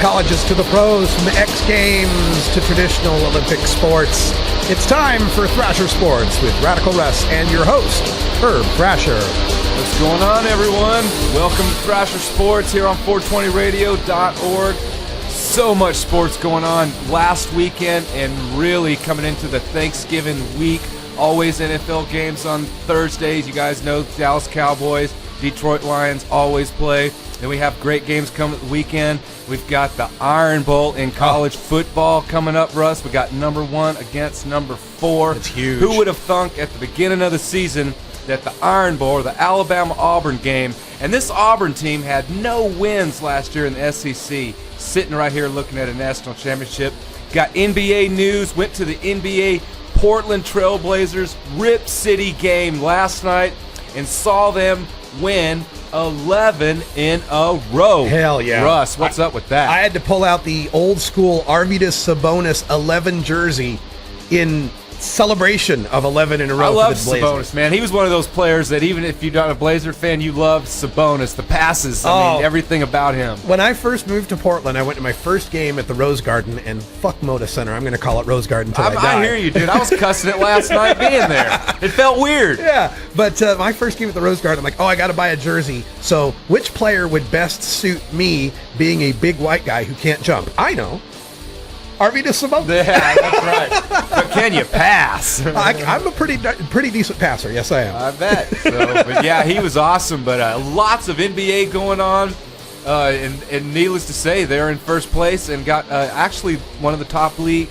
colleges to the pros, from the X Games to traditional Olympic sports. It's time for Thrasher Sports with Radical Russ and your host, Herb Thrasher. What's going on, everyone? Welcome to Thrasher Sports here on 420radio.org. So much sports going on last weekend and really coming into the Thanksgiving week. Always NFL games on Thursdays. You guys know Dallas Cowboys, Detroit Lions always play. And we have great games coming the weekend. We've got the Iron Bowl in college football coming up, Russ. We got number 1 against number 4. It's huge. Who would have thunk at the beginning of the season that the Iron Bowl, or the Alabama Auburn game, and this Auburn team had no wins last year in the SEC, sitting right here looking at a national championship. Got NBA news, went to the NBA Portland Trail Blazers Rip City game last night and saw them win 11 in a row. Hell yeah. Russ, what's up with that? I had to pull out the old school Arvydas Sabonis 11 jersey in celebration of 11 in a row. I love for the Blazers. Sabonis, man. He was one of those players that even if you're not a Blazer fan, you love Sabonis, the passes, I mean, everything about him. When I first moved to Portland, I went to my first game at the Rose Garden, and fuck Moda Center. I'm going to call it Rose Garden until I die. I hear you, dude. I was cussing it last night being there. It felt weird. Yeah, but my first game at the Rose Garden, I'm like, I got to buy a jersey. So which player would best suit me being a big white guy who can't jump? I know. Arvydas Sabonis. Yeah, that's right. But can you pass? I'm a pretty decent passer. Yes, I am. I bet. So, but yeah, he was awesome. But lots of NBA going on. And needless to say, they're in first place and got actually one of the top league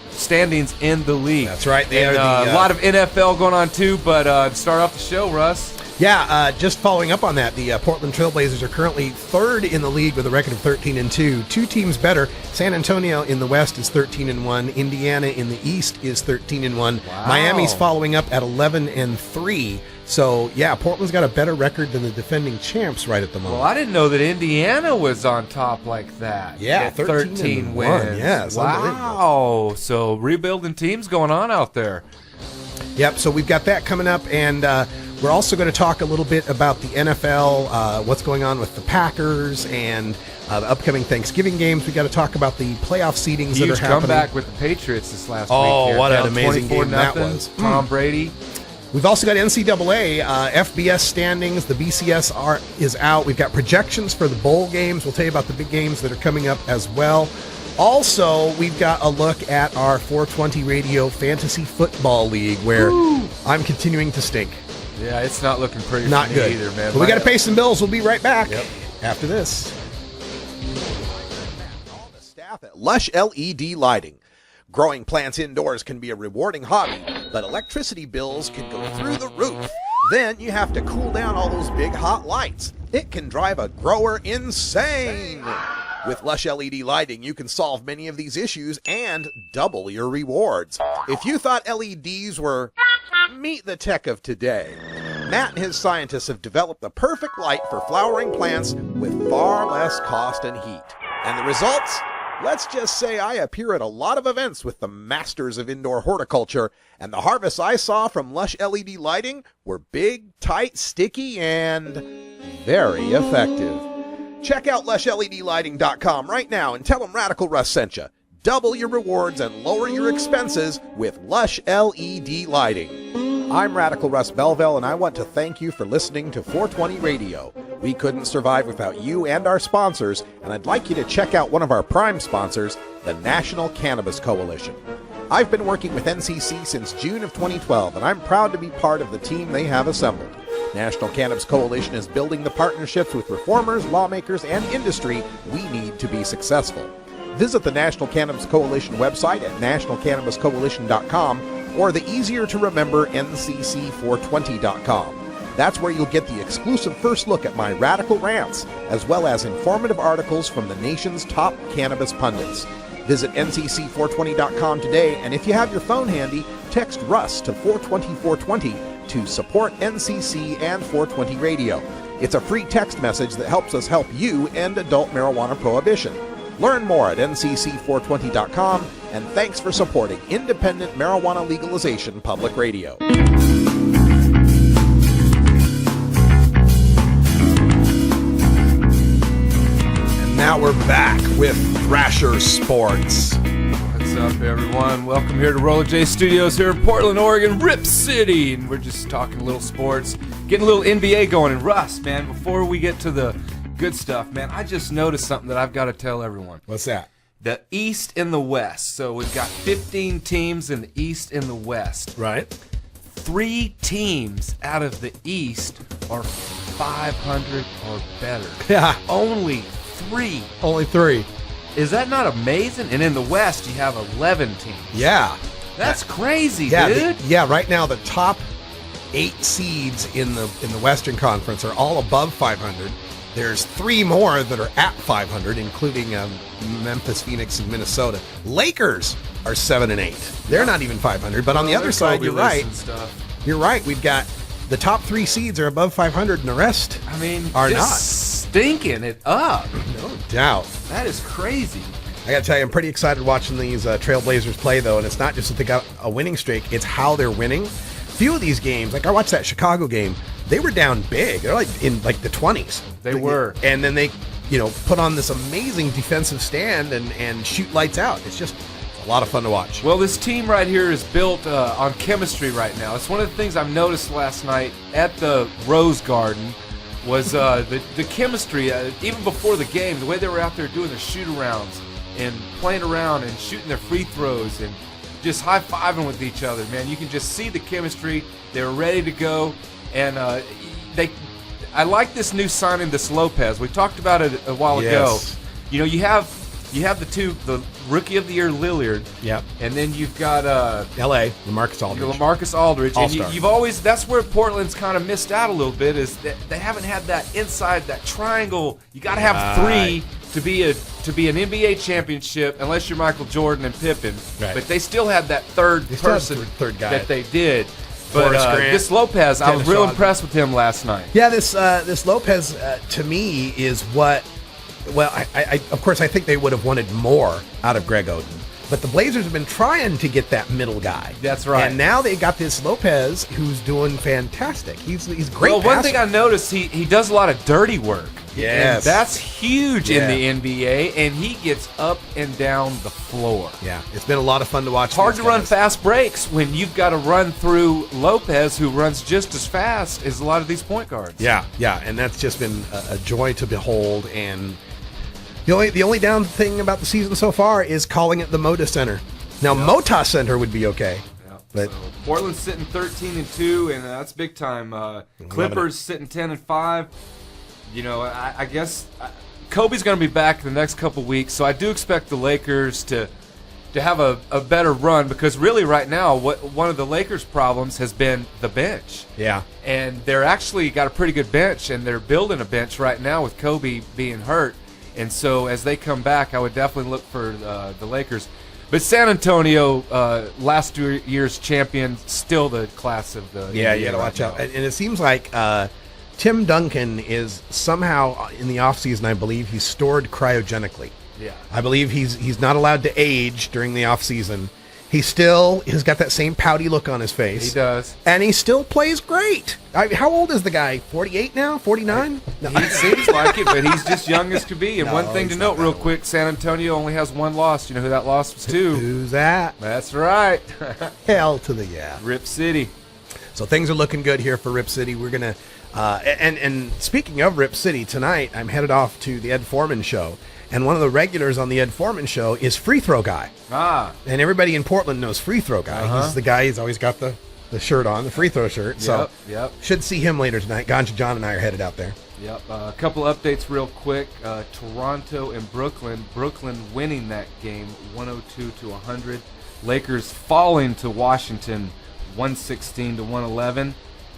standings in the league. That's right. A lot of NFL going on too. But to start off the show, Russ. Yeah, just following up on that, the Portland Trail Blazers are currently third in the league with a record of 13-2. 2 teams better. San Antonio in the West is 13-1. Indiana in the East is 13-1. Wow. Miami's following up at 11-3. So, yeah, Portland's got a better record than the defending champs right at the moment. Well, I didn't know that Indiana was on top like that. Yeah, 13 wins. Yes, wow. So rebuilding teams going on out there. Yep, so we've got that coming up, and we're also going to talk a little bit about the NFL, what's going on with the Packers, and the upcoming Thanksgiving games. We got to talk about the playoff seedings that are happening. Huge comeback with the Patriots this last week. Oh, what an amazing game that was. Tom Brady. We've also got NCAA, FBS standings. The BCS is out. We've got projections for the bowl games. We'll tell you about the big games that are coming up as well. Also, we've got a look at our 420 Radio Fantasy Football League, where I'm continuing to stink. Yeah, it's not looking pretty not for good me either, man. But we got to pay some bills. We'll be right back after this. All the staff at Lush LED Lighting. Growing plants indoors can be a rewarding hobby, but electricity bills can go through the roof. Then you have to cool down all those big hot lights. It can drive a grower insane. With Lush LED Lighting, you can solve many of these issues and double your rewards. If you thought LEDs were meet the tech of today, Matt and his scientists have developed the perfect light for flowering plants with far less cost and heat. And the results? Let's just say I appear at a lot of events with the masters of indoor horticulture, and the harvests I saw from Lush LED Lighting were big, tight, sticky, and very effective. Check out LushLEDlighting.com right now and tell them Radical Russ sent you. Double your rewards and lower your expenses with Lush LED Lighting. I'm Radical Russ Belville, and I want to thank you for listening to 420 Radio. We couldn't survive without you and our sponsors, and I'd like you to check out one of our prime sponsors, the National Cannabis Coalition. I've been working with NCC since June of 2012, and I'm proud to be part of the team they have assembled. National Cannabis Coalition is building the partnerships with reformers, lawmakers, and industry we need to be successful. Visit the National Cannabis Coalition website at nationalcannabiscoalition.com or the easier-to-remember ncc420.com. That's where you'll get the exclusive first look at my radical rants, as well as informative articles from the nation's top cannabis pundits. Visit ncc420.com today, and if you have your phone handy, text Russ to 420-420 to support NCC and 420 Radio. It's a free text message that helps us help you end adult marijuana prohibition. Learn more at ncc420.com, and thanks for supporting independent marijuana legalization public radio. Now we're back with Thrasher Sports. What's up, everyone? Welcome here to Roller J Studios here in Portland, Oregon, Rip City. And we're just talking a little sports, getting a little NBA going. And Russ, man, before we get to the good stuff, man, I just noticed something that I've got to tell everyone. What's that? The East and the West. So we've got 15 teams in the East and the West. Right. 3 teams out of the East are 500 or better. Yeah. Only 3. Only 3. Is that not amazing? And in the West, you have 11 teams. Yeah. That's crazy, Yeah, dude. right now the top 8 seeds in the Western Conference are all above 500. There's 3 more that are at 500, including Memphis, Phoenix, and Minnesota. Lakers are 7 and 8. They're not even 500. But on the other side, you're right. You're right. We've got the top 3 seeds are above 500, and the rest are not stinking it up. No doubt. That is crazy. I got to tell you, I'm pretty excited watching these Trailblazers play, though, and it's not just that they got a winning streak; it's how they're winning. Few of these games, like I watched that Chicago game, they were down big. They're like in the 20s. They were, and then they, put on this amazing defensive stand and shoot lights out. It's just a lot of fun to watch. Well, this team right here is built on chemistry right now. It's one of the things I've noticed last night at the Rose Garden was the chemistry. Even before the game, the way they were out there doing their shoot-arounds and playing around and shooting their free throws and just high-fiving with each other, man. You can just see the chemistry. They were ready to go, and I like this new signing, this Lopez. We talked about it a while ago. You have the Rookie of the Year Lillard. Yep. And then you've got L.A. LaMarcus Aldridge. And you've always, that's where Portland's kind of missed out a little bit, is that they haven't had that inside, that triangle. You got to have 3 to be an NBA championship, unless you're Michael Jordan and Pippen. Right. But they still had that third person third guy that they did. But this Lopez, I was real impressed with him last night. Yeah, this Lopez to me is what. Well, I of course I think they would have wanted more out of Greg Oden, but the Blazers have been trying to get that middle guy. That's right. And now they got this Lopez who's doing fantastic. He's great. Well, one thing I noticed, he does a lot of dirty work. Yes. And that's huge in the NBA, and he gets up and down the floor. Yeah, it's been a lot of fun to watch. It's hard to run fast breaks when you've got to run through Lopez, who runs just as fast as a lot of these point guards. Yeah, and that's just been a joy to behold. And the only down thing about the season so far is calling it the Moda Center. Now, Mota Center would be okay. But so Portland's sitting 13-2, and that's big time. Clippers sitting 10-5. I guess Kobe's going to be back in the next couple weeks, so I do expect the Lakers to have a better run, because really right now one of the Lakers' problems has been the bench. Yeah. And they're actually got a pretty good bench, and they're building a bench right now with Kobe being hurt. And so as they come back, I would definitely look for the Lakers. But San Antonio, last year's champion, still the class of the NBA. You got to watch out. And it seems like Tim Duncan is somehow in the offseason, I believe, he's stored cryogenically. Yeah. I believe he's not allowed to age during the offseason. He still has got that same pouty look on his face. He does. And he still plays great. How old is the guy? 48 now? 49? No. He seems like it, but he's just young as could be. And one thing to note real quick, San Antonio only has 1 loss. You know who that loss was to? Who's that? That's right. Hell to the yeah. Rip City. So things are looking good here for Rip City. We're going to, and speaking of Rip City, tonight I'm headed off to the Ed Foreman show. And one of the regulars on the Ed Foreman show is Free Throw Guy. And everybody in Portland knows Free Throw Guy. He's the guy, he's always got the shirt on, the free throw shirt. So should see him later tonight. Ganja Jon and I are headed out there. Yep. A couple updates real quick. Toronto and Brooklyn. Brooklyn winning that game 102-100. Lakers falling to Washington 116-111.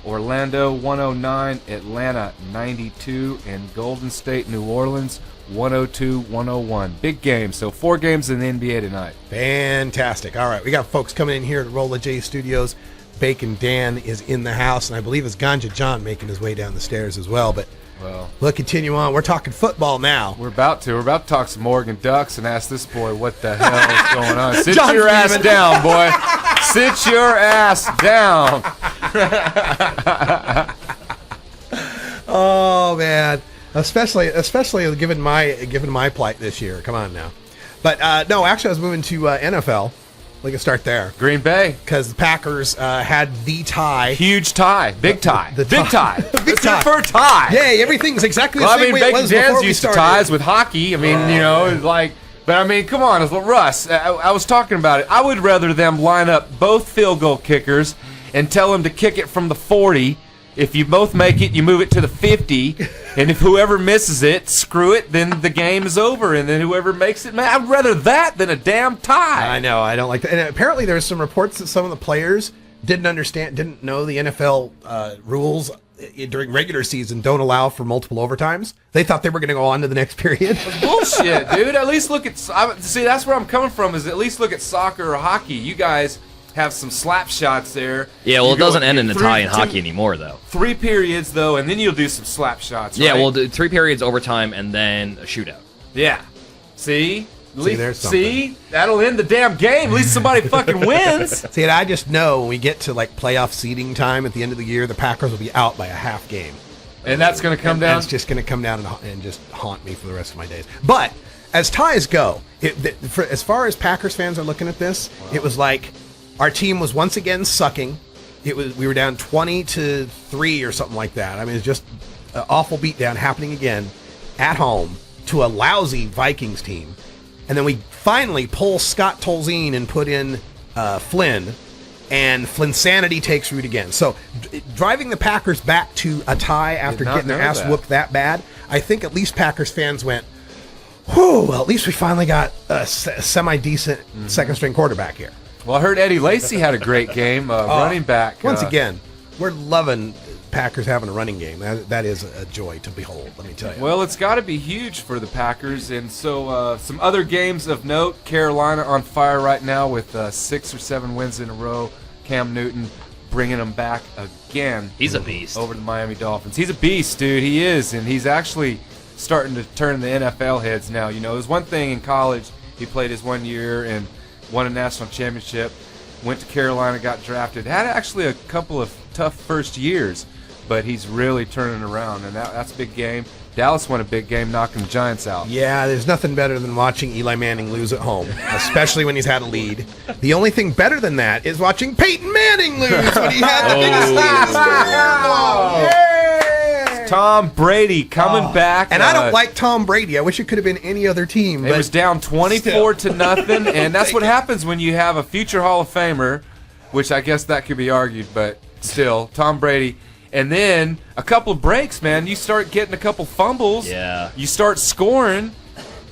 Orlando 109, Atlanta 92, and Golden State, New Orleans 102-101. Big game. So 4 games in the NBA tonight. Fantastic. All right, we got folks coming in here at Rolla J Studios. Bacon Dan is in the house, and I believe it's Ganja Jon making his way down the stairs as well. But we'll continue on. We're talking football now. We're about to talk some Oregon Ducks and ask this boy what the hell is going on. Sit your ass down, boy. Sit your ass down. Oh, man. especially given my plight this year. Come on now. But no, actually, I was moving to NFL. We can start there. Green Bay. Because the Packers had the tie. Huge tie. Big tie. The big tie. Big tie. For a tie. Yay, everything's exactly the same way it was before Dan's we used to started. ties with hockey. I mean, but I mean, come on, Russ, I was talking about it. I would rather them line up both field goal kickers and tell them to kick it from the 40. If you both make it, you move it to the 50. And if whoever misses it, screw it, then the game is over. And then whoever makes it, man, I'd rather that than a damn tie. I know, I don't like that. And apparently there's some reports that some of the players didn't know the NFL rules during regular season don't allow for multiple overtimes. They thought they were going to go on to the next period. Bullshit, dude. At least look at... See, that's where I'm coming from, is at least look at soccer or hockey. You guys have some slap shots there. Yeah, well, it doesn't end in a tie in hockey anymore, though. 3 periods, though, and then you'll do some slap shots, right? Yeah, well, 3 periods, overtime, and then a shootout. Yeah. See? There's something. See? That'll end the damn game. At least somebody fucking wins. See, and I just know when we get to like playoff seeding time at the end of the year, the Packers will be out by a half game. And that's going to come down? It's just going to come down and just haunt me for the rest of my days. But as ties go, as far as Packers fans are looking at this, It was like our team was once again sucking. We were down 20-3 or something like that. I mean, it's just an awful beatdown happening again at home to a lousy Vikings team. And then we finally pull Scott Tolzien and put in Flynn, and Flynnsanity takes root again. So driving the Packers back to a tie after getting their ass whooped that bad, I think at least Packers fans went, whew, well, at least we finally got a semi-decent second-string quarterback here. Well, I heard Eddie Lacy had a great game, running back. Once again, we're loving Packers having a running game. That is a joy to behold, let me tell you. Well, it's got to be huge for the Packers. And so some other games of note, Carolina on fire right now with 6 or 7 wins in a row. Cam Newton bringing them back again. He's a beast. Over to the Miami Dolphins. He's a beast, dude. He is. And he's actually starting to turn the NFL heads now. You know, it was one thing in college. He played his 1 year and won a national championship. Went to Carolina, got drafted. Had actually a couple of tough first years. But he's really turning around, and that's a big game. Dallas won a big game, knocking the Giants out. Yeah, there's nothing better than watching Eli Manning lose at home, especially when he's had a lead. The only thing better than that is watching Peyton Manning lose when he had the biggest lead. Yeah. Tom Brady coming back. And I don't like Tom Brady. I wish it could have been any other team. It was down 24-0, and that's what happens when you have a future Hall of Famer, which I guess that could be argued, but still, Tom Brady. And then a couple of breaks, man. You start getting a couple fumbles. Yeah. You start scoring.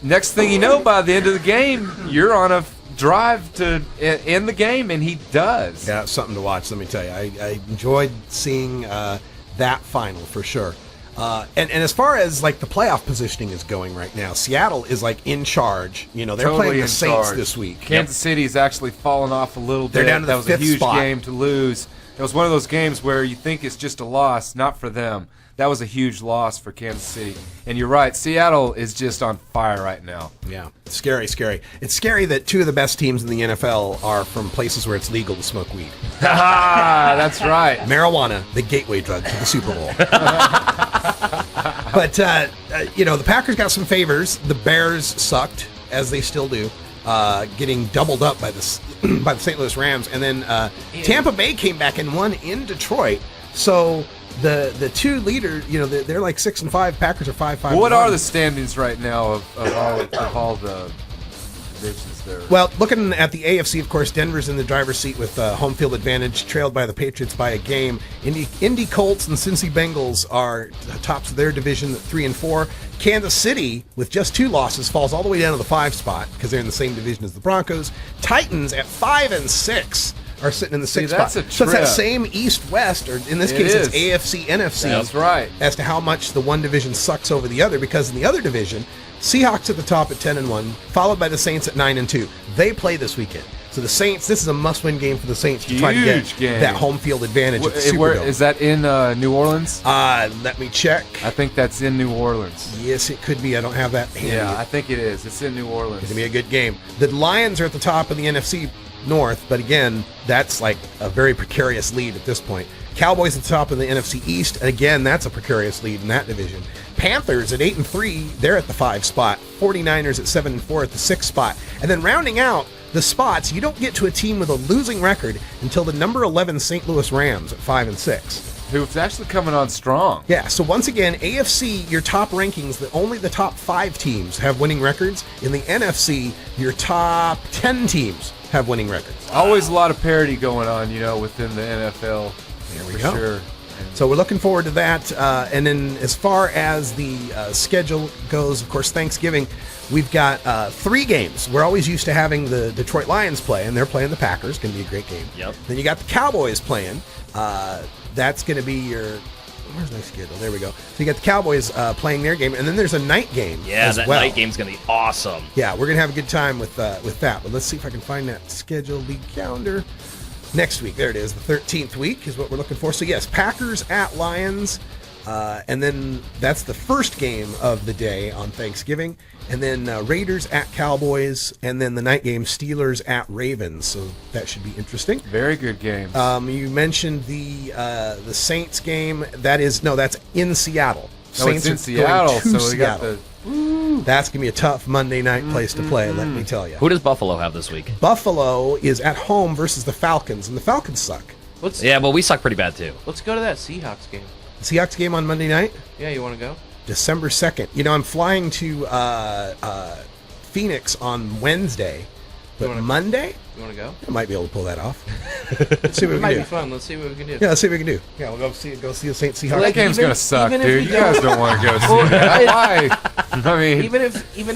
Next thing you know, by the end of the game, you're on a drive to end the game, and he does. Yeah, it's something to watch, let me tell you. I enjoyed seeing that final for sure. And as far as like the playoff positioning is going right now, Seattle is like in charge. You know, they're Totally playing the in Saints charge. this week. Kansas City's actually fallen off a little bit. They're down to the that was a fifth huge spot. game to lose. It was one of those games where you think it's just a loss, not for them. That was a huge loss for Kansas City. And you're right, Seattle is just on fire right now. Yeah, scary. It's scary that 2 of the best teams in the NFL are from places where it's legal to smoke weed. That's right. Marijuana, the gateway drug to the Super Bowl. But, you know, the Packers got some favors. The Bears sucked, as they still do, getting doubled up by the St. Louis Rams. And then Tampa Bay came back and won in Detroit. So the 2 leaders, you know, they're like 6-5. Packers are 5-5. What are the standings right now of all the divisions there? Well, looking at the AFC, of course, Denver's in the driver's seat with home field advantage, trailed by the Patriots by a game. Indy Colts and Cincy Bengals are tops of their division at 3-4. Kansas City, with just 2 losses, falls all the way down to the 5 spot because they're in the same division as the Broncos. Titans at 5-6 are sitting in the 6th spot. That's a so it's that trip. same East-West, or in this case, it's AFC, NFC. That's right. As to how much the one division sucks over the other, because in the other division, Seahawks at the top at 10-1, followed by the Saints at 9-2. They play this weekend. So the Saints, this is a must-win game for the Saints to try to get that home field advantage at the Superdome. Is that in New Orleans? Let me check. I think that's in New Orleans. Yes, it could be. I don't have that handy. Yeah, I think it is. It's in New Orleans. It's going to be a good game. The Lions are at the top of the NFC North, but again, that's like a very precarious lead at this point. Cowboys at the top of the NFC East, and again, that's a precarious lead in that division. Panthers at 8-3, they're at the 5 spot. 49ers at 7-4 at the 6 spot. And then rounding out the spots, you don't get to a team with a losing record until the number 11 St. Louis Rams at 5-6. Who's actually coming on strong. Yeah, so once again, AFC, your top rankings, only the top 5 teams have winning records. In the NFC, your top 10 teams have winning records. Always a lot of parity going on, within the NFL. There we for go. Sure. So we're looking forward to that. And then as far as the schedule goes, of course, Thanksgiving, we've got 3 games. We're always used to having the Detroit Lions play, and they're playing the Packers. Going to be a great game. Yep. Then you got the Cowboys playing. That's going to be your... Where's my schedule? There we go. So you got the Cowboys playing their game, and then there's a night game as that well. night game's going to be awesome. Yeah, we're going to have a good time with that. But let's see if I can find that schedule league calendar. Next week, there it is. The 13th week is what we're looking for. So, yes, Packers at Lions. And then that's the first game of the day on Thanksgiving. And then Raiders at Cowboys. And then the night game, Steelers at Ravens. So that should be interesting. Very good games. You mentioned the Saints game. That's in Seattle. Saints it's in Seattle. So we got the... That's going to be a tough Monday night place to play, let me tell you. Who does Buffalo have this week? Buffalo is at home versus the Falcons, and the Falcons suck. Yeah, but we suck pretty bad, too. Let's go to that Seahawks game. The Seahawks game on Monday night? Yeah, you want to go? December 2nd. I'm flying to Phoenix on Wednesday, but Monday? You want to go? I might be able to pull that off. Let's see what we It might can be do. fun. Let's see what we can do. Yeah, let's see what we can do. Yeah, we'll go see the St. Seahawks. Well, that game's going to suck, even if dude. we You guys don't want to go see that. Why? I mean... Even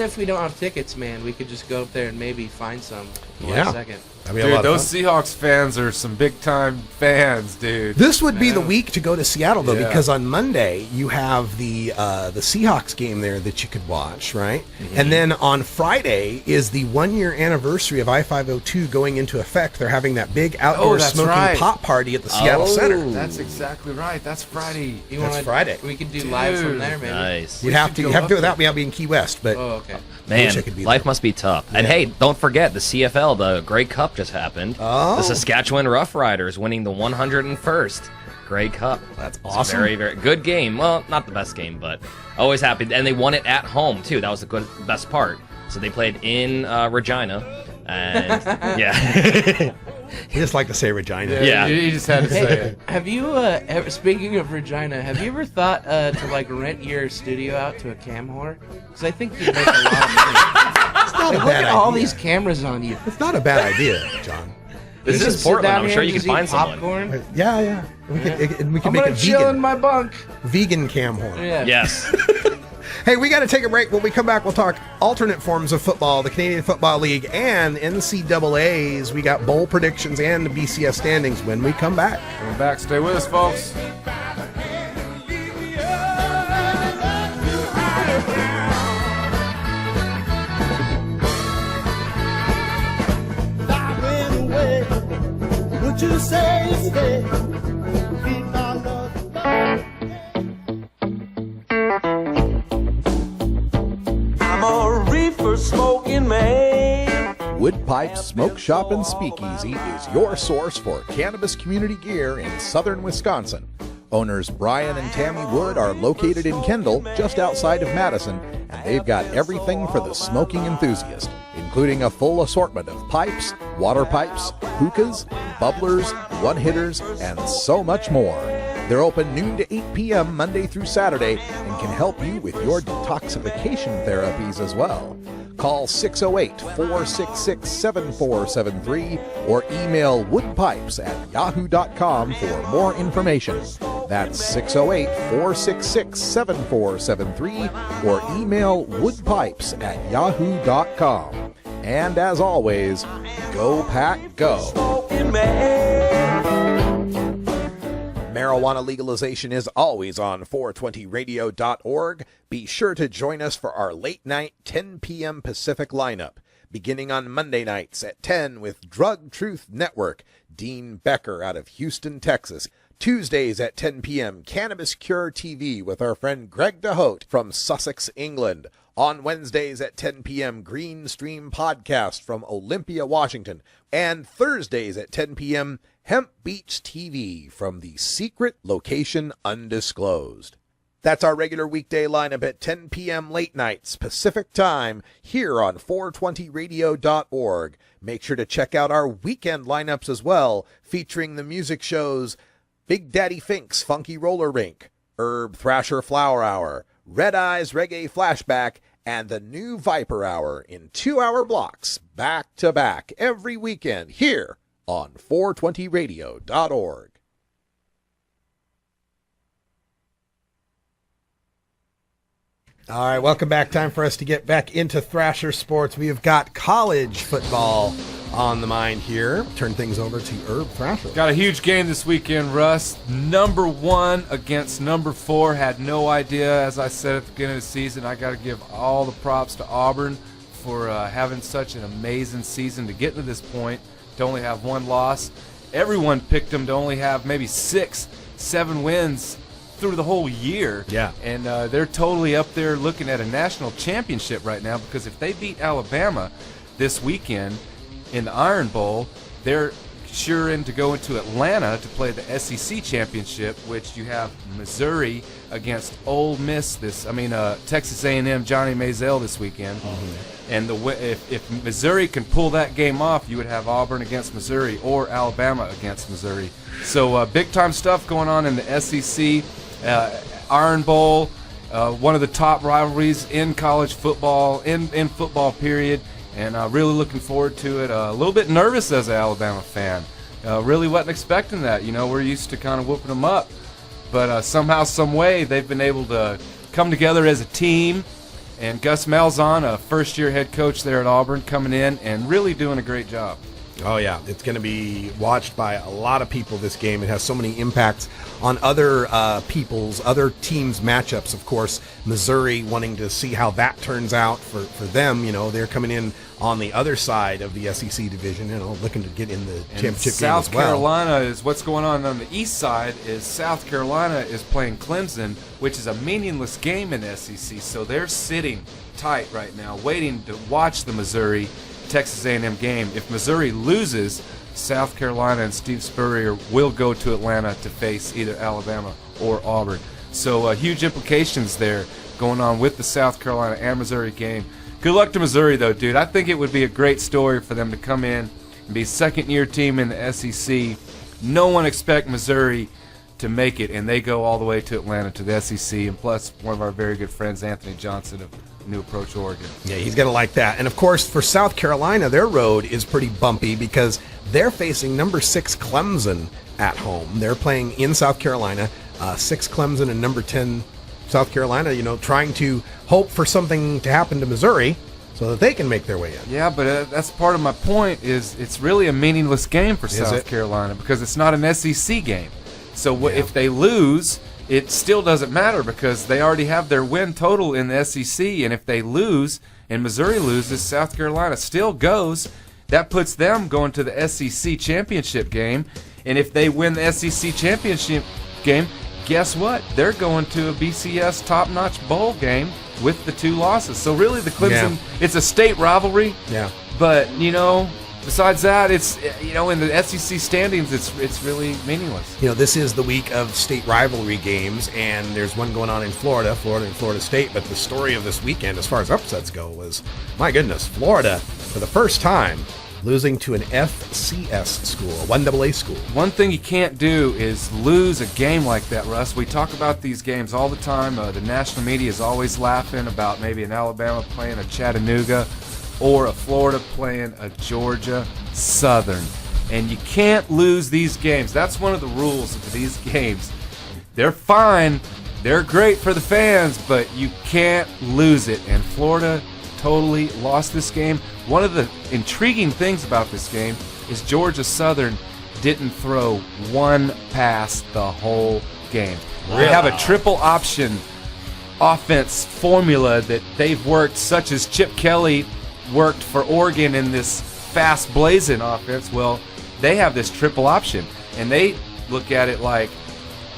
if we don't have tickets, man, we could just go up there and maybe find some in Yeah. a second. I mean, Dude, those Seahawks fans are some big-time fans, dude. This would be the week to go to Seattle, though, Yeah. because on Monday you have the Seahawks game there that you could watch, right? Mm-hmm. And then on Friday is the 1-year anniversary of I-502 going into effect. They're having that big outdoor that's smoking right. pop party at the Seattle Center. That's exactly right. That's Friday. That's Friday. We could do live from there, maybe. Nice. You have to go do it up without me. I'll be in Key West, but Oh, okay. Man, wish I could be life there. must be tough. And hey, don't forget, the CFL, the Grey Cup just happened. Oh. The Saskatchewan Roughriders winning the 101st Grey Cup. That's It's awesome. a very, very good game. Well, not the best game, but always happy. And they won it at home, too. That was the best part. So they played in Regina. And, yeah. we just like to say Regina. Yeah. You just had to say it. Have you, speaking of Regina, have you ever thought to rent your studio out to a cam whore? Because I think you'd make a lot of money. It's not a Look bad at all idea. these cameras on you. It's not a bad idea, John. This You is just sit Portland. down I'm here sure and you can just eat find someone. popcorn. Yeah. We can I'm make gonna a chill in vegan, my bunk. vegan cam horn. Yeah. Yes. Hey, we got to take a break. When we come back, we'll talk alternate forms of football, the Canadian Football League, and NCAAs. We got bowl predictions and the BCS standings when we come back. Coming back. Stay with us, folks. Would you say stay? Keep our love. I'm a reefer smoking man. Wood Pipe Smoke Shop and Speakeasy is your source for cannabis community gear in southern Wisconsin. Owners Brian and Tammy Wood are located in Kendall, just outside of Madison, and they've got everything for the smoking enthusiast, including a full assortment of pipes, water pipes, hookahs, bubblers, one-hitters, and so much more. They're open noon to 8 p.m. Monday through Saturday and can help you with your detoxification therapies as well. Call 608-466-7473 or email woodpipes@yahoo.com for more information. That's 608-466-7473 or email woodpipes@yahoo.com. And as always, go pack go. Smoking man. Marijuana legalization is always on 420radio.org. Be sure to join us for our late night 10 p.m. Pacific lineup, beginning on Monday nights at 10 with Drug Truth Network, Dean Becker out of Houston, Texas. Tuesdays at 10 p.m., Cannabis Cure TV with our friend Greg DeHote from Sussex, England. On Wednesdays at 10 p.m., Green Stream Podcast from Olympia, Washington. And Thursdays at 10 p.m., Hemp Beach TV from the secret location undisclosed. That's our regular weekday lineup at 10 p.m. late nights Pacific time here on 420radio.org. Make sure to check out our weekend lineups as well, featuring the music shows Big Daddy Fink's Funky Roller Rink, Herb Thrasher Flower Hour, Red Eyes Reggae Flashback, and the new Viper Hour in 2-hour blocks, back to back, every weekend here on 420radio.org. All right, welcome back. Time for us to get back into Thrasher Sports. We have got college football on the mind here. Turn things over to Herb Thrasher. Got a huge game this weekend, Russ. Number 1 against number 4. Had no idea, as I said at the beginning of the season. I got to give all the props to Auburn for having such an amazing season to get to this point, to only have 1 loss. Everyone picked them to only have maybe 6, 7 wins through the whole year. Yeah. And they're totally up there looking at a national championship right now, because if they beat Alabama this weekend in the Iron Bowl, they're sure in to go into Atlanta to play the SEC championship, which you have Missouri against Ole Miss Texas A&M Johnny Manziel this weekend. Mm-hmm. And if Missouri can pull that game off, you would have Auburn against Missouri or Alabama against Missouri. So big time stuff going on in the SEC. Iron Bowl, one of the top rivalries in college football, in football period, and really looking forward to it. A little bit nervous as an Alabama fan. Really wasn't expecting that. We're used to kind of whooping them up, but somehow, some way, they've been able to come together as a team. And Gus Malzahn, a first-year head coach there at Auburn, coming in and really doing a great job. Oh, yeah. It's going to be watched by a lot of people, this game. It has so many impacts on other other teams' matchups, of course. Missouri wanting to see how that turns out for them. They're coming in on the other side of the SEC division, looking to get in the championship game as well. South Carolina is what's going on the east side. Is South Carolina is playing Clemson, which is a meaningless game in the SEC. So they're sitting tight right now, waiting to watch the Missouri Texas A&M game. If Missouri loses, South Carolina and Steve Spurrier will go to Atlanta to face either Alabama or Auburn. So huge implications there going on with the South Carolina and Missouri game. Good luck to Missouri, though, dude. I think it would be a great story for them to come in and be a second-year team in the SEC. No one expect Missouri to make it, and they go all the way to Atlanta to the SEC, and plus one of our very good friends, Anthony Johnson of New Approach Oregon. Yeah, he's going to like that. And, of course, for South Carolina, their road is pretty bumpy because they're facing number 6 Clemson at home. They're playing in South Carolina, 6 Clemson and number 10 South Carolina, trying to hope for something to happen to Missouri so that they can make their way in. Yeah, but that's part of my point is it's really a meaningless game for South Carolina because it's not an SEC game. So if they lose, it still doesn't matter because they already have their win total in the SEC, and if they lose and Missouri loses, South Carolina still goes. That puts them going to the SEC championship game, and if they win the SEC championship game, guess what? They're going to a BCS top-notch bowl game with the 2 losses. So really the Clemson, it's a state rivalry. Yeah. But, besides that, it's, in the SEC standings, it's really meaningless. This is the week of state rivalry games, and there's one going on in Florida and Florida State. But the story of this weekend, as far as upsets go, was, my goodness, Florida, for the first time, losing to an FCS school, a 1AA school. One thing you can't do is lose a game like that, Russ. We talk about these games all the time. The national media is always laughing about maybe an Alabama playing a Chattanooga or a Florida playing a Georgia Southern. And you can't lose these games. That's one of the rules of these games. They're fine. They're great for the fans, but you can't lose it. And Florida totally lost this game. One of the intriguing things about this game is Georgia Southern didn't throw one pass the whole game. Wow. They have a triple option offense formula that they've worked, such as Chip Kelly worked for Oregon in this fast blazing offense. Well, they have this triple option, and they look at it like,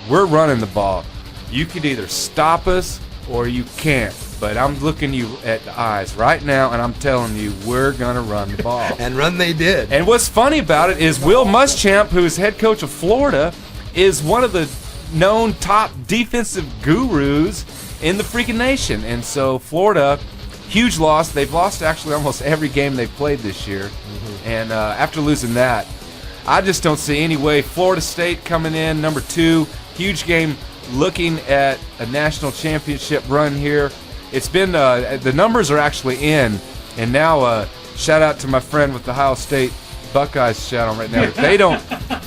we're running the ball. You could either stop us or you can't, but I'm looking you at the eyes right now, and I'm telling you, we're going to run the ball. And run they did. And what's funny about it is Will Muschamp, who is head coach of Florida, is one of the known top defensive gurus in the freaking nation. And so Florida, huge loss. They've lost actually almost every game they've played this year. And after losing that, I just don't see any way. Florida State coming in, number 2. Huge game, looking at a national championship run here. It's been, the numbers are actually in. And now, shout out to my friend with the Ohio State Buckeyes shout out right now. If they don't,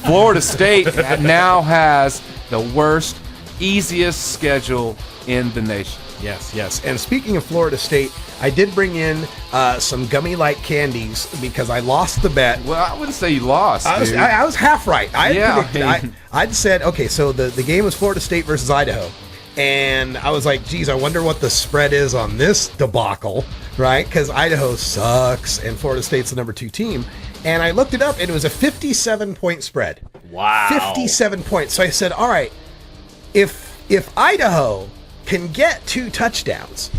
Florida State now has the worst, easiest schedule in the nation. Yes. And speaking of Florida State, I did bring in some gummy-like candies because I lost the bet. Well, I wouldn't say you lost, I was half right. I'd said, okay, so the game was Florida State versus Idaho. And I was like, geez, I wonder what the spread is on this debacle, right? Because Idaho sucks and Florida State's the number 2 team. And I looked it up, and it was a 57-point spread. Wow. 57 points. So I said, all right, if Idaho can get 2 touchdowns,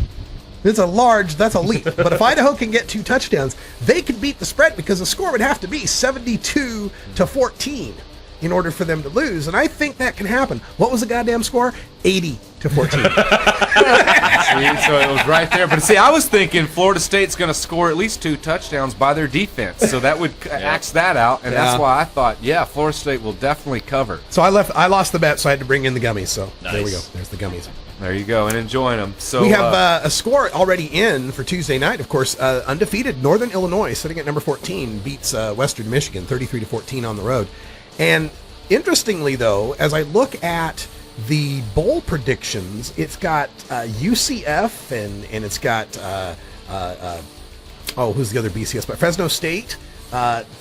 that's a leap. But if Idaho can get 2 touchdowns, they could beat the spread because the score would have to be 72-14 in order for them to lose. And I think that can happen. What was the goddamn score? 80-14. So it was right there. But see, I was thinking Florida State's going to score at least 2 touchdowns by their defense. So that would axe that out. And that's why I thought, Florida State will definitely cover. So I lost the bet, so I had to bring in the gummies. So nice. There we go. There's the gummies. There you go, and enjoying them. So we have a score already in for Tuesday night. Of course, undefeated Northern Illinois, sitting at number 14, beats Western Michigan 33-14 on the road. And interestingly, though, as I look at the bowl predictions, it's got UCF and it's got who's the other BCS? But Fresno State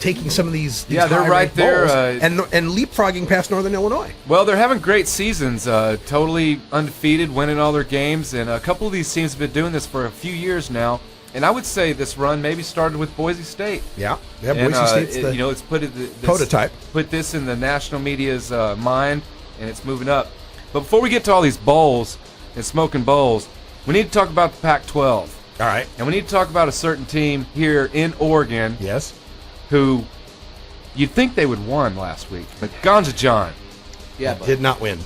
taking some of these they're right there and leapfrogging past Northern Illinois. Well, they're having great seasons, totally undefeated, winning all their games, and a couple of these teams have been doing this for a few years now. And I would say this run maybe started with Boise State. Yeah, Boise State's it's put this prototype. Put this in the national media's mind, and it's moving up. But before we get to all these bowls and smoking bowls, we need to talk about the Pac-12. All right, and we need to talk about a certain team here in Oregon. Yes, who you'd think they would won last week, but Ganja Jon, did not win.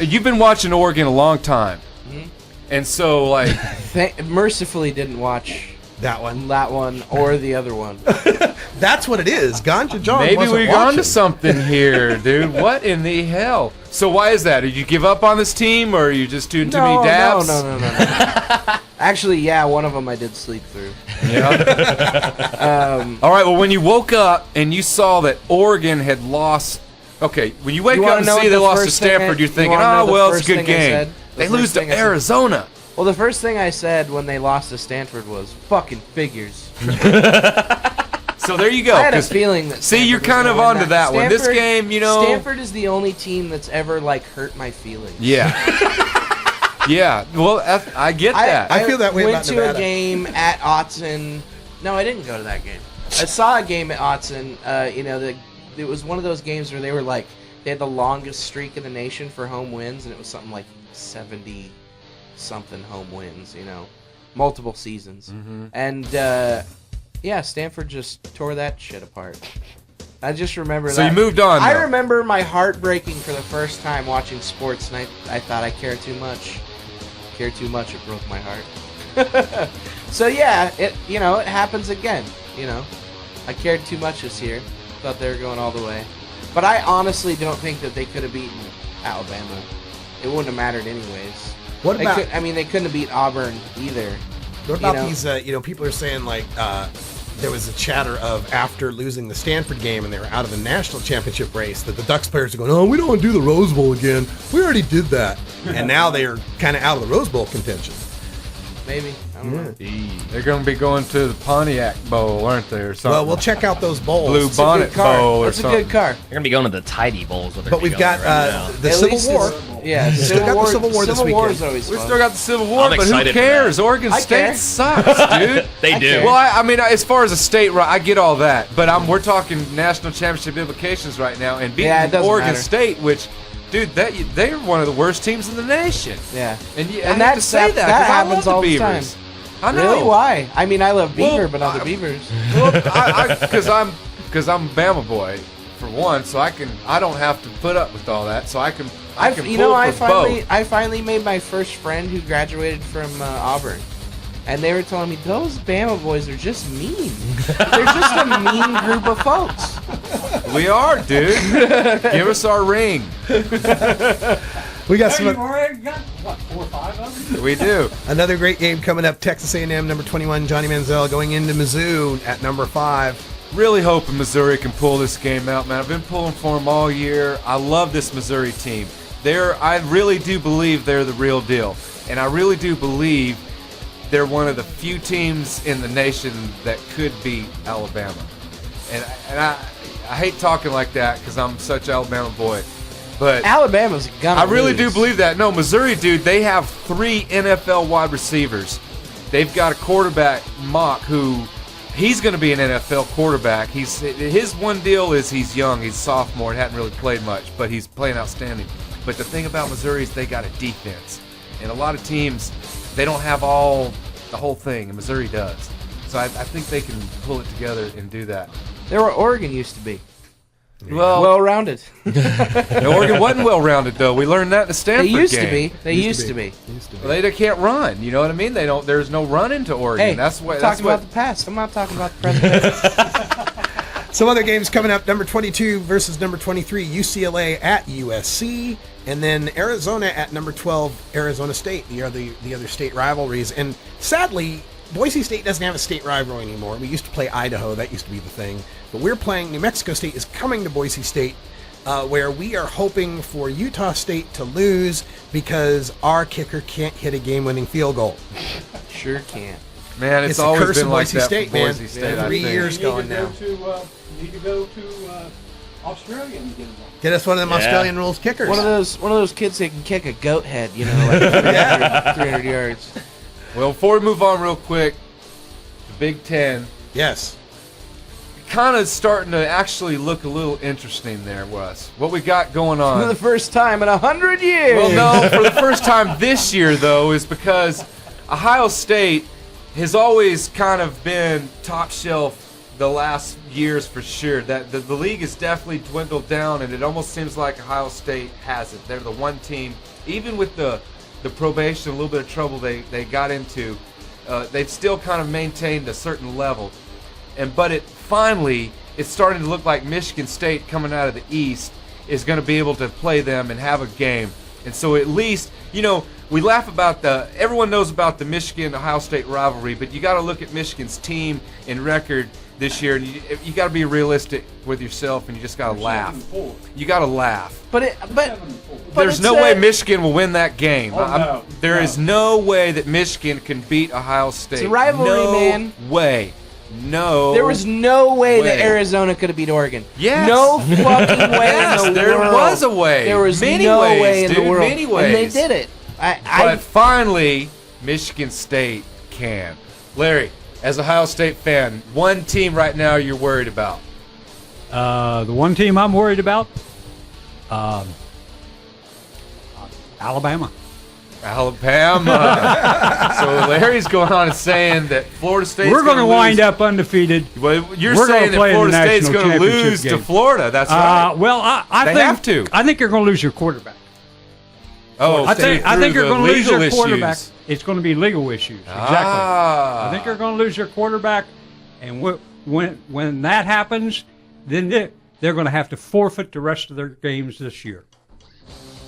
You've been watching Oregon a long time. Mm-hmm. And so, like, mercifully didn't watch that one or the other one. That's what it is. Ganja Jon. Maybe we're on to something here, dude. What in the hell? So why is that? Did you give up on this team, or are you just doing too many dabs? No. Actually, one of them I did sleep through. Yeah. All right. Well, when you woke up and you saw that Oregon had lost, okay, when you wake up and see they lost to Stanford, you're thinking, it's a good game. They lose to Arizona. Well, the first thing I said when they lost to Stanford was fucking figures. So there you go. I had a feeling that Stanford you're kind of onto that one. This game, Stanford is the only team that's ever hurt my feelings. Yeah. Yeah. Well, I get that. I feel that way about Nevada. Went to a game at Autzen. No, I didn't go to that game. I saw a game at Autzen. It was one of those games where they were they had the longest streak in the nation for home wins, and it was something like 70-something home wins, multiple seasons. Mm-hmm. And, Stanford just tore that shit apart. I just remember that. So you moved on, I though. remember my heart breaking for the first time watching sports, and I thought I cared too much. It broke my heart. So, it happens again, I cared too much this year. Thought they were going all the way. But I honestly don't think that they could have beaten Alabama. It wouldn't have mattered anyways. What about? They couldn't have beat Auburn either. What about these? People are saying there was a chatter of after losing the Stanford game and they were out of the national championship race that the Ducks players are going, oh, we don't want to do the Rose Bowl again. We already did that, and now they are kind of out of the Rose Bowl contention. Maybe. I don't know. They're going to be going to the Pontiac Bowl, aren't they, or something? Well, we'll check out those bowls. Blue Bonnet Bowl or something. It's a good car. They're going to be going to the Tidy Bowls. But we've got the Civil War. Yeah, still got the Civil War this Civil War weekend. is always We fun. still got the Civil War, I'm but who excited for cares? that. Oregon I State care. sucks, dude. They do. Well, I mean, as far as a state, I get all that, but we're talking national championship implications right now, and beating Yeah, it doesn't Oregon matter. State, which, dude, they're one of the worst teams in the nation. Yeah. And, I hate And to say that, 'cause that I happens love the all the Beavers. time. I know. Really? Why? I mean, I love Well, Beaver, but not the Beavers. Well, because I'm a Bama boy for one, so I don't have to put up with all that, so I can pull for both. I finally made my first friend who graduated from Auburn, and they were telling me those Bama boys are just mean. They're just a mean group of folks. We are, dude. Give us our ring. We got You've some already got, what, 4 or 5 of them? We do. another great game coming up. Texas A&M number 21 Johnny Manziel going into Mizzou at number 5. Really hoping Missouri can pull this game out, man. I've been pulling for them all year. I love this Missouri team. I really do believe they're the real deal, and I really do believe they're one of the few teams in the nation that could beat Alabama. And I hate talking like that because I'm such an Alabama boy, but Alabama's gonna I really do lose. believe that. No, Missouri, dude, they have 3 NFL wide receivers. They've got a quarterback, Mock, who he's going to be an NFL quarterback. His one deal is he's young. He's a sophomore and hadn't really played much, but he's playing outstanding. But the thing about Missouri is they got a defense. And a lot of teams, they don't have the whole thing, and Missouri does. So I think they can pull it together and do that. They're what Oregon used to be. Well, Well-rounded. Oregon wasn't well-rounded, though. We learned that in the They Stanford used game. to be. They used to be. Well, they can't run. You know what I mean? There's no running to Oregon. Hey, that's I'm what. talking about the past. I'm not talking about the present. Some other games coming up. Number 22 versus number 23 UCLA at USC. And then Arizona at number 12 Arizona State. The other state rivalries. And sadly, Boise State doesn't have a state rivalry anymore. We used to play Idaho. That used to be the thing. But we're playing New Mexico State is coming to Boise State, where we are hoping for Utah State to lose because our kicker can't hit a game-winning field goal. Sure can't. Man, it's It's the always curse been of like Boise that State, for man. Boise State. Yeah, I 3 think. years going now. Need to go to Australia and get them. Get us one of them Yeah. Australian rules kickers. One of those kids that can kick a goat head, like 300 yards. Well, before we move on real quick, the Big Ten Yes. kind of starting to actually look a little interesting there, Russ. What we got going For the on. first time in 100 years. Well, no, for the first time this year, though, is because Ohio State has always kind of been top shelf the last years for sure. That the league has definitely dwindled down, and it almost seems like Ohio State has it. They're the one team, even with the probation, a little bit of trouble they got into, they've still kind of maintained a certain level. But it's starting to look like Michigan State coming out of the East is going to be able to play them and have a game. And so at least, we laugh about everyone knows about the Michigan-Ohio State rivalry, but you got to look at Michigan's team and record this year, and you got to be realistic with yourself, and you just got to laugh. 7-4. You got to laugh. but There's it's no way Michigan will win that game. Oh, no. There is no way that Michigan can beat Ohio State. It's a rivalry, no man. Way. No. There was no way that way. Arizona could have beat Oregon. Yes. No fucking way Yes, in the there world. was a way. There was Many no ways, way in dude, the world. many And they ways. did it. But finally, Michigan State can. Larry, as a Ohio State fan, one team right now you're worried about. The one team I'm worried about, Alabama. Alabama. So Larry's going on and saying that Florida State's We're going to wind lose. up undefeated. Well, you're We're gonna saying that play in the Florida State's national going to lose championship to game. Florida. That's right. Well, I They think have to. I think you're going to lose your quarterback. Oh, I think you're through going the to lose your legal quarterback. issues. It's going to be legal issues. Exactly. Ah. I think you're going to lose your quarterback, and when that happens, then they're going to have to forfeit the rest of their games this year.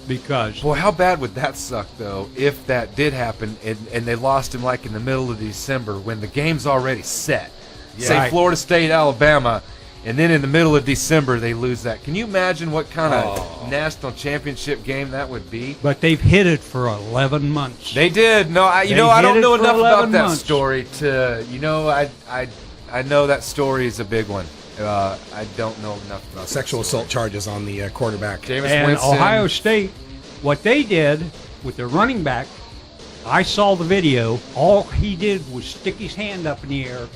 Because Boy, how bad would that suck, though, if that did happen and they lost him like in the middle of December when the game's already set? Say Right. Florida State, Alabama, and then in the middle of December they lose that. Can you imagine what kind of national championship game that would be? but they've hit it for 11 months. They did. No, I They don't hit it know for enough about 11 that months. story to, I know that story is a big one. I don't know enough about Sexual that story. assault charges on the quarterback. Jameis And Winston. Ohio State What they did with their running back, I saw the video. All he did was stick his hand up in the air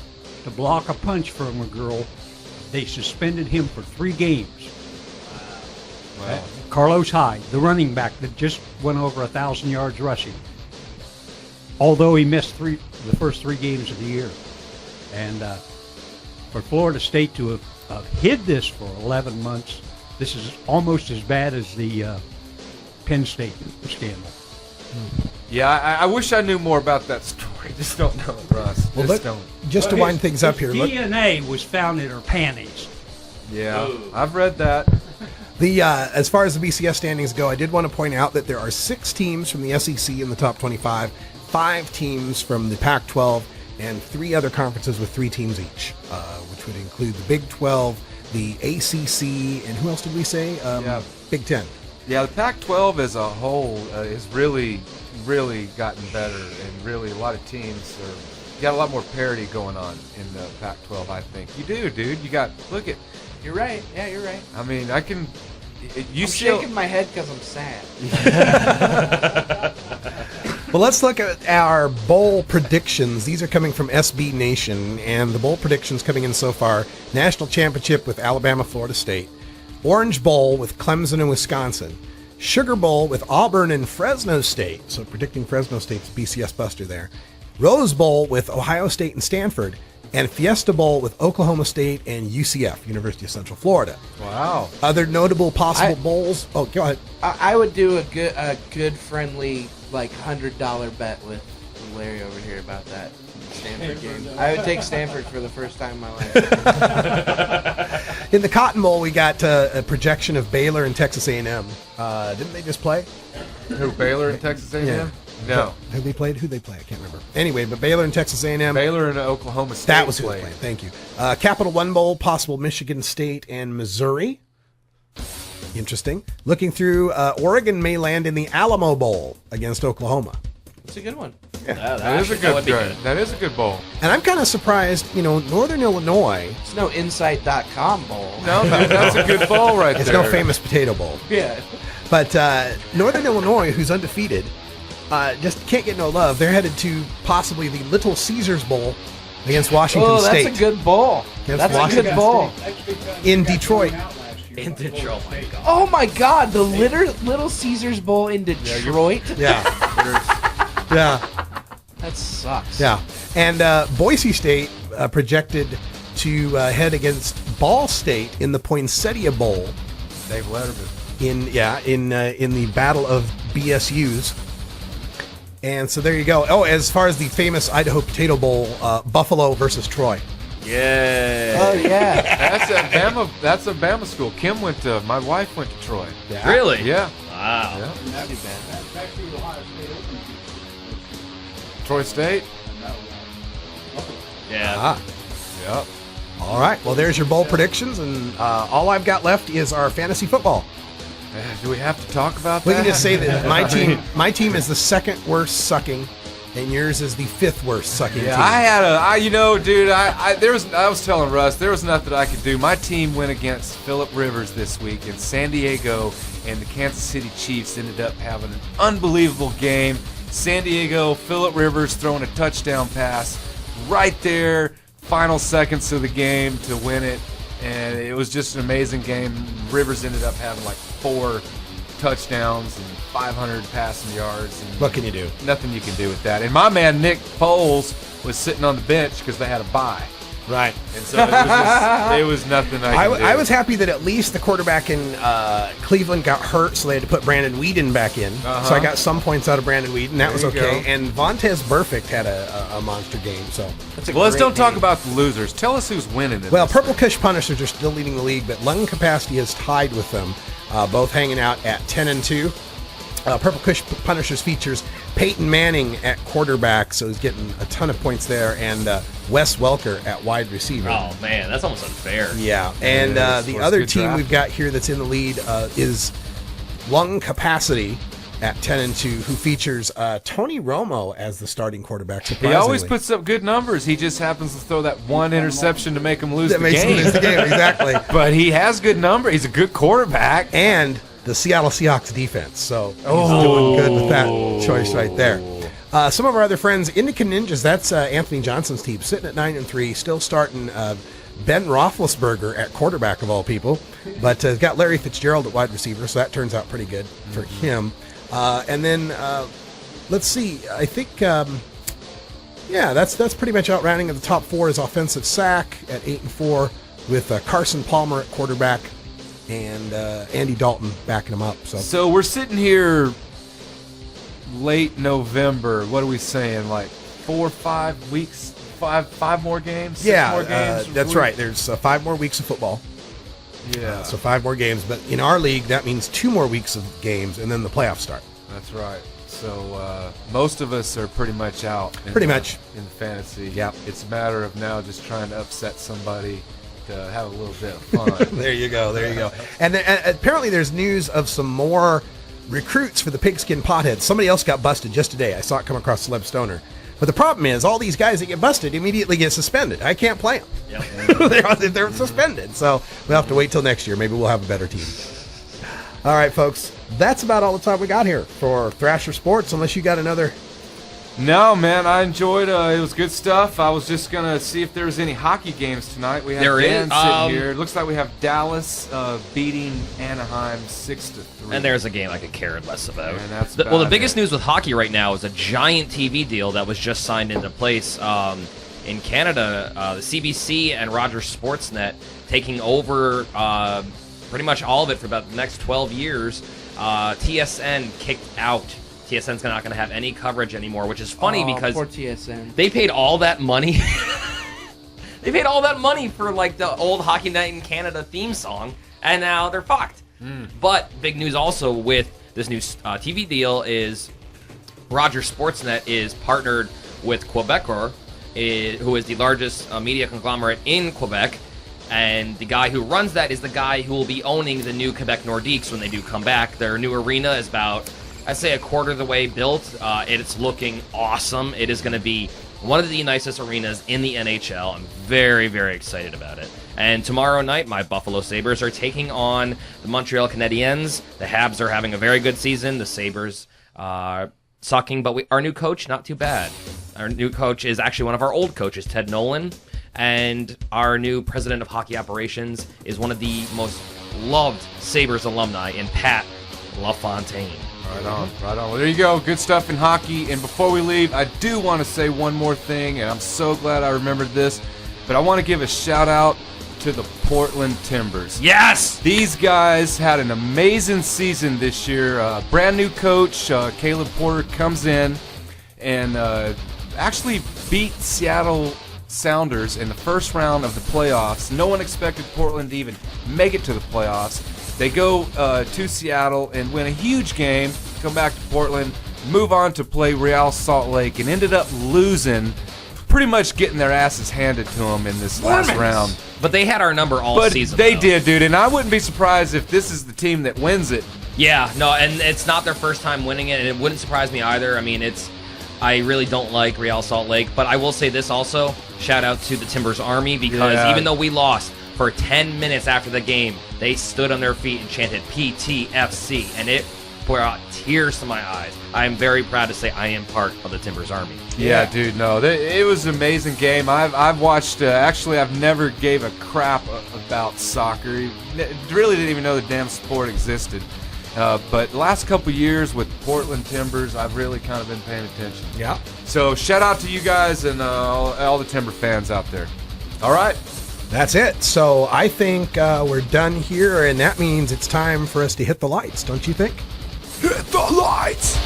to block a punch from a girl. They suspended him for 3 games. Wow. Carlos Hyde, the running back that just went over 1,000 yards rushing, although he missed the first 3 games of the year. And for Florida State to have hid this for 11 months, this is almost as bad as the Penn State scandal. Yeah, I wish I knew more about that story. Just don't know, Russ. Well, just to wind things up here. DNA was found in her panties. Yeah, I've read that. As far as the BCS standings go, I did want to point out that there are 6 teams from the SEC in the top 25, 5 teams from the Pac-12, and 3 other conferences with 3 teams each, which would include the Big 12, the ACC, and who else did we say? Big 10. Yeah, the Pac-12 as a whole has really gotten better, and really a lot of teams got a lot more parity going on in the Pac-12. I think you do, dude. You're right. Yeah, you're right. I mean, I'm shaking my head because I'm sad. Well, let's look at our bowl predictions. These are coming from SB Nation, and the bowl predictions coming in so far: National Championship with Alabama, Florida State; Orange Bowl with Clemson and Wisconsin; Sugar Bowl with Auburn and Fresno State, so predicting Fresno State's BCS buster there; Rose Bowl with Ohio State and Stanford; and Fiesta Bowl with Oklahoma State and UCF, University of Central Florida. Wow. Other notable possible bowls? Oh, go ahead. I would do a good friendly $100 bet with Larry over here about that Stanford game. I would take Stanford for the first time in my life. In the Cotton Bowl, we got a projection of Baylor and Texas A&M. Didn't they just play? Who, Baylor and Texas A&M? Yeah. No. Who'd they play? I can't remember. Anyway, but Baylor and Texas A&M. Baylor and Oklahoma State. That was who they played. Thank you. Capital One Bowl, possible Michigan State and Missouri. Interesting. Looking through, Oregon may land in the Alamo Bowl against Oklahoma. It's a good one. Yeah. That is a good bowl. And I'm kind of surprised, Northern Illinois. It's no Insight.com bowl. No, that's a good bowl right It's there. no famous potato bowl. Yeah. But Northern Illinois, who's undefeated, just can't get no love. They're headed to possibly the Little Caesars Bowl against Washington State. That's a good bowl. Against That's a good bowl. In Detroit. In Detroit. Oh my God, the Little Caesars Bowl in Detroit? Yeah. Yeah. That sucks. Yeah. And Boise State projected to head against Ball State in the Poinsettia Bowl. Dave Letterman. In the Battle of BSUs. And so there you go. Oh, as far as the famous Idaho Potato Bowl, Buffalo versus Troy. Yeah. Oh yeah. That's a Bama school. My wife went to Troy. Yeah. Really? Yeah. Wow. Yeah. Not too bad. Troy State. Yeah. Yep. All right. Well, there's your bowl predictions, and all I've got left is our fantasy football. Do we have to talk about We that? can just say that my team is the second worst sucking, and yours is the 5th worst sucking team. I was telling Russ, there was nothing I could do. My team went against Phillip Rivers this week in San Diego, and the Kansas City Chiefs ended up having an unbelievable game. San Diego, Phillip Rivers throwing a touchdown pass right there, final seconds of the game to win it, and it was just an amazing game. Rivers ended up having 4 touchdowns and 500 passing yards. And What can you do? Nothing you can do with that. And my man Nick Foles was sitting on the bench because they had a bye. Right. And so it was nothing I could do. I was happy that at least the quarterback in Cleveland got hurt, so they had to put Brandon Weeden back in. Uh-huh. So I got some points out of Brandon Weeden. That was There you okay. go. And Vontez Burfict had a monster game. So, Well, let's don't talk about the losers. Tell us who's winning. well, Purple Kush Punishers are still leading the league, but Lung Capacity is tied with them, both hanging out at 10-2. Purple Kush Punishers features Peyton Manning at quarterback, so he's getting a ton of points there, and Wes Welker at wide receiver. Oh man, that's almost unfair. Yeah, and Yeah, the was other good team draft. we've got here that's in the lead is Lung Capacity at 10-2, who features Tony Romo as the starting quarterback. He Surprisingly, always puts up good numbers. He just happens to throw that one interception to make him lose that the makes him game. lose the game exactly. But he has good number. He's a good quarterback. And the Seattle Seahawks defense. So he's doing good with that choice right there. Some of our other friends, Indica Ninjas, that's Anthony Johnson's team, sitting at 9-3, still starting Ben Roethlisberger at quarterback of all people, but got Larry Fitzgerald at wide receiver, so that turns out pretty good for him. And then let's see, I think, that's pretty much out. Rounding of the top 4 is offensive sack at 8-4 with Carson Palmer at quarterback and Andy Dalton backing him up. So we're sitting here late November. What are we saying? Like 4 or 5 weeks? Five more games? 6 more games? That's right. There's 5 more weeks of football. Yeah. So 5 more games. But in our league, that means 2 more weeks of games, and then the playoffs start. That's right. So most of us are pretty much out. Pretty much. In fantasy. Yep. It's a matter of now just trying to upset somebody to have a little bit of fun. There you go. And apparently there's news of some more recruits for the Pigskin Potheads. Somebody else got busted just today. I saw it come across Celeb Stoner. But the problem is, all these guys that get busted immediately get suspended. I can't play them. Yep. they're suspended. So we'll have to wait till next year. Maybe we'll have a better team. All right, folks. That's about all the time we got here for Thrasher Sports, unless you got another. No, man, I enjoyed it. It was good stuff. I was just going to see if there was any hockey games tonight. We have Dan sitting here. It looks like we have Dallas beating Anaheim 6-3. And there's a game I could care less about. And that's the biggest news with hockey right now is a giant TV deal that was just signed into place in Canada. The CBC and Rogers Sportsnet taking over pretty much all of it for about the next 12 years. TSN kicked out. TSN's not going to have any coverage anymore, which is funny because poor TSN. They paid all that money. They paid all that money for like the old Hockey Night in Canada theme song, and now they're fucked. But big news also with this new TV deal is Rogers Sportsnet is partnered with Quebecor, who is the largest media conglomerate in Quebec. And the guy who runs that is the guy who will be owning the new Quebec Nordiques when they do come back. Their new arena is about, I'd say, a quarter of the way built. It's looking awesome. It is going to be one of the nicest arenas in the NHL. I'm very, very excited about it. And tomorrow night, my Buffalo Sabres are taking on the Montreal Canadiens. The Habs are having a very good season. The Sabres are sucking, but our new coach, not too bad. Our new coach is actually one of our old coaches, Ted Nolan. And our new president of hockey operations is one of the most loved Sabres alumni in Pat LaFontaine. Right on. Well, there you go. Good stuff in hockey. And before we leave, I do want to say one more thing, and I'm so glad I remembered this, but I want to give a shout-out to the Portland Timbers. Yes! These guys had an amazing season this year. Brand new coach, Caleb Porter, comes in and actually beat Seattle Sounders in the first round of the playoffs. No one expected Portland to even make it to the playoffs. They go to Seattle and win a huge game, come back to Portland, move on to play Real Salt Lake, and ended up losing, pretty much getting their asses handed to them in this last round. But they had our number all season. They did, dude, and I wouldn't be surprised if this is the team that wins it. Yeah, no, and it's not their first time winning it, and it wouldn't surprise me either. I mean, I really don't like Real Salt Lake, but I will say this also, shout out to the Timbers Army, because even though we lost, for 10 minutes after the game, they stood on their feet and chanted PTFC, and it brought tears to my eyes. I am very proud to say I am part of the Timbers Army. Yeah, dude, no, it was an amazing game. I've watched, actually, I've never gave a crap about soccer. Really didn't even know the damn sport existed. But the last couple years with Portland Timbers, I've really kind of been paying attention. Yeah. So shout out to you guys and all the Timber fans out there. All right. That's it. So I think we're done here, and that means it's time for us to hit the lights, don't you think? Hit the lights!